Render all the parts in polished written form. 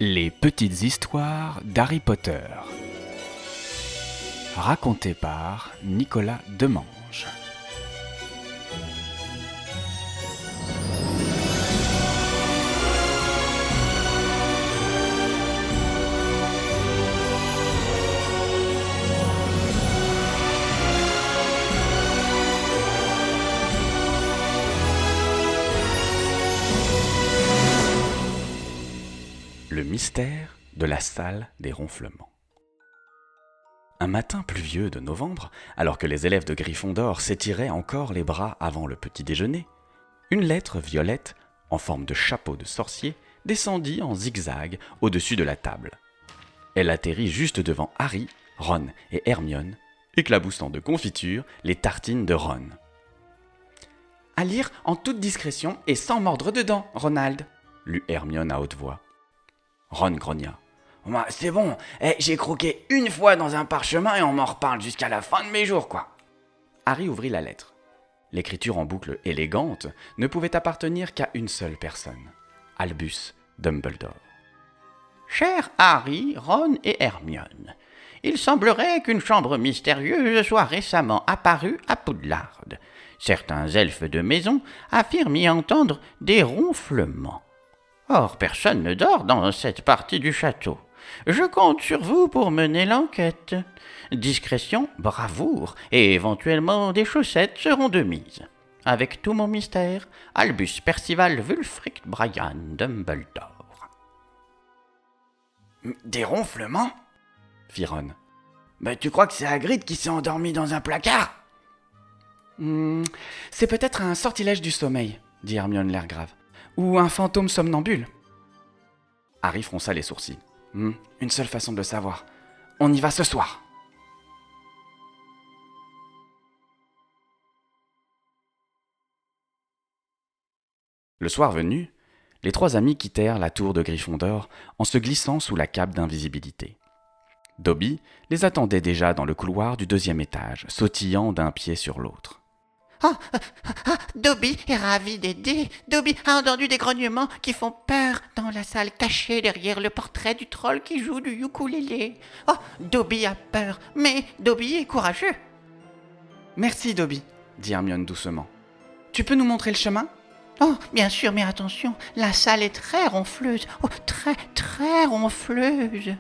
Les petites histoires d'Harry Potter. Racontées par Nicolas Demange. Le mystère de la salle des ronflements. Un matin pluvieux de novembre, alors que les élèves de Gryffondor s'étiraient encore les bras avant le petit déjeuner, une lettre violette, en forme de chapeau de sorcier, descendit en zigzag au-dessus de la table. Elle atterrit juste devant Harry, Ron et Hermione, éclaboussant de confiture les tartines de Ron. « À lire en toute discrétion et sans mordre dedans, Ronald !» lut Hermione à haute voix. Ron grogna. « C'est bon, j'ai croqué une fois dans un parchemin et on m'en reparle jusqu'à la fin de mes jours, quoi. » Harry ouvrit la lettre. L'écriture en boucle élégante ne pouvait appartenir qu'à une seule personne, Albus Dumbledore. « Cher Harry, Ron et Hermione, il semblerait qu'une chambre mystérieuse soit récemment apparue à Poudlard. Certains elfes de maison affirment y entendre des ronflements. Or, personne ne dort dans cette partie du château. Je compte sur vous pour mener l'enquête. Discrétion, bravoure et éventuellement des chaussettes seront de mise. Avec tout mon mystère, Albus Percival Wulfric Brian Dumbledore. »« Des ronflements ?» fit Ron. « Tu crois que c'est Hagrid qui s'est endormi dans un placard ?»« C'est peut-être un sortilège du sommeil, » dit Hermione l'air grave. Ou un fantôme somnambule. Harry fronça les sourcils. Une seule façon de le savoir. On y va ce soir. Le soir venu, les trois amis quittèrent la tour de Gryffondor en se glissant sous la cape d'invisibilité. Dobby les attendait déjà dans le couloir du 2e étage, sautillant d'un pied sur l'autre. Dobby est ravi d'aider. Dobby a entendu des grognements qui font peur dans la salle cachée derrière le portrait du troll qui joue du ukulélé. Oh, Dobby a peur, mais Dobby est courageux. Merci Dobby, dit Hermione doucement. Tu peux nous montrer le chemin ? Oh, bien sûr, mais attention, la salle est très ronfleuse. Oh, très, très ronfleuse.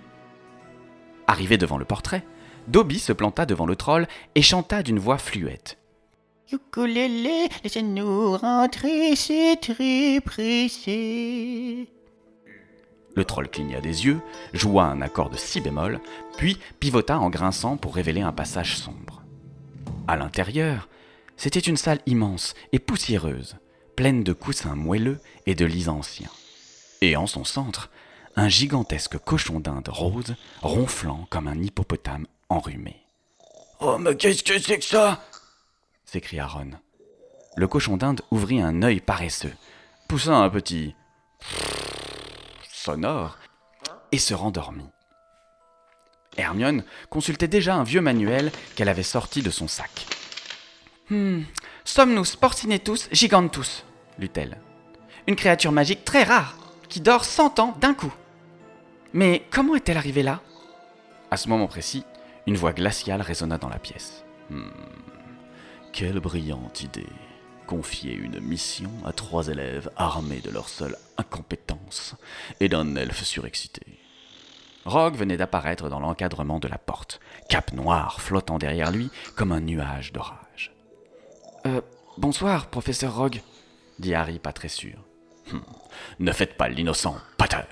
Arrivé devant le portrait, Dobby se planta devant le troll et chanta d'une voix fluette. Ukulélé, laissez-nous rentrer, c'est très pressé. Le troll cligna des yeux, joua un accord de si bémol, puis pivota en grinçant pour révéler un passage sombre. À l'intérieur, c'était une salle immense et poussiéreuse, pleine de coussins moelleux et de lits anciens. Et en son centre, un gigantesque cochon d'Inde rose, ronflant comme un hippopotame enrhumé. « Oh, mais qu'est-ce que c'est que ça ?» s'écria Ron. Le cochon d'Inde ouvrit un œil paresseux, poussa un petit sonore et se rendormit. Hermione consultait déjà un vieux manuel qu'elle avait sorti de son sac. Somnus Porcinetus Gigantus, lut-elle. Une créature magique très rare, qui dort 100 ans d'un coup. Mais comment est-elle arrivée là ? À ce moment précis, une voix glaciale résonna dans la pièce. Quelle brillante idée! Confier une mission à 3 élèves armés de leur seule incompétence et d'un elfe surexcité. Rogue venait d'apparaître dans l'encadrement de la porte, cape noire flottant derrière lui comme un nuage d'orage. Bonsoir, professeur Rogue, dit Harry pas très sûr. Ne faites pas l'innocent, Potter!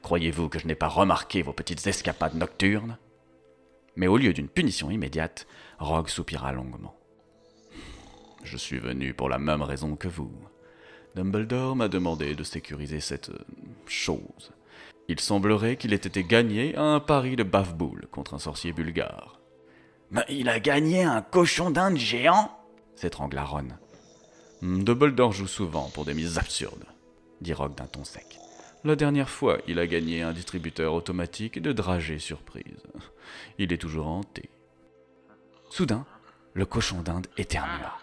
Croyez-vous que je n'ai pas remarqué vos petites escapades nocturnes? Mais au lieu d'une punition immédiate, Rogue soupira longuement. Je suis venu pour la même raison que vous. Dumbledore m'a demandé de sécuriser cette chose. Il semblerait qu'il ait été gagné à un pari de bave-boule contre un sorcier bulgare. « Mais il a gagné un cochon d'Inde géant ?» s'étrangla Ron. Dumbledore joue souvent pour des mises absurdes, dit Rogue d'un ton sec. La dernière fois, il a gagné un distributeur automatique de dragées surprise. Il est toujours hanté. Soudain, le cochon d'Inde éternua.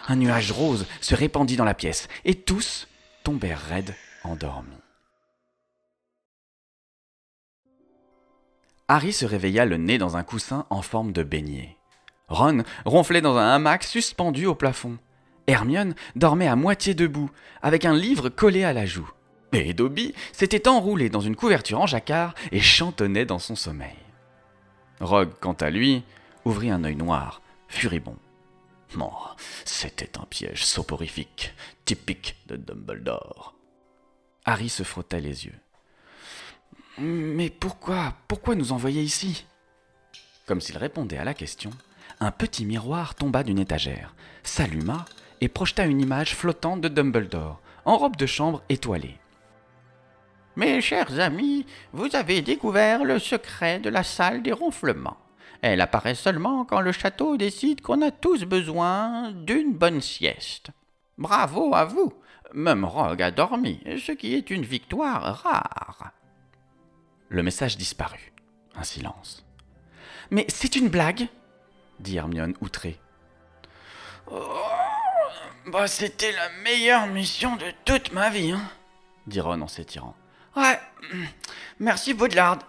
Un nuage rose se répandit dans la pièce, et tous tombèrent raides endormis. Harry se réveilla le nez dans un coussin en forme de beignet. Ron ronflait dans un hamac suspendu au plafond. Hermione dormait à moitié debout, avec un livre collé à la joue. Et Dobby s'était enroulé dans une couverture en jacquard et chantonnait dans son sommeil. Rogue, quant à lui, ouvrit un œil noir, furibond. Oh, c'était un piège soporifique, typique de Dumbledore. Harry se frotta les yeux. « Mais pourquoi nous envoyer ici ?» Comme s'il répondait à la question, un petit miroir tomba d'une étagère, s'alluma et projeta une image flottante de Dumbledore, en robe de chambre étoilée. « Mes chers amis, vous avez découvert le secret de la salle des ronflements. Elle apparaît seulement quand le château décide qu'on a tous besoin d'une bonne sieste. Bravo à vous, même Rogue a dormi, ce qui est une victoire rare. » Le message disparut. Un silence. « Mais c'est une blague !» dit Hermione outrée. C'était la meilleure mission de toute ma vie, hein, dit Ron en s'étirant. Ouais, merci Poudlard.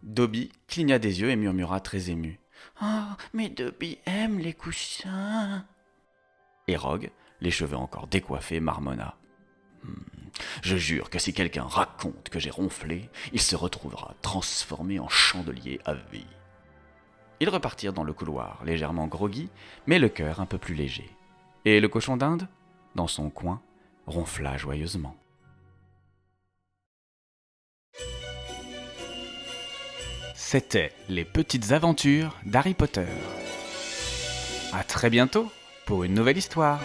Dobby cligna des yeux et murmura très ému. « Oh, mais Dobby aime les coussins. » Et Rogue, les cheveux encore décoiffés, marmonna. Je jure que si quelqu'un raconte que j'ai ronflé, il se retrouvera transformé en chandelier à vie. Ils repartirent dans le couloir, légèrement groggy, mais le cœur un peu plus léger. Et le cochon d'Inde, dans son coin, ronfla joyeusement. C'était Les Petites Aventures d'Harry Potter. À très bientôt pour une nouvelle histoire.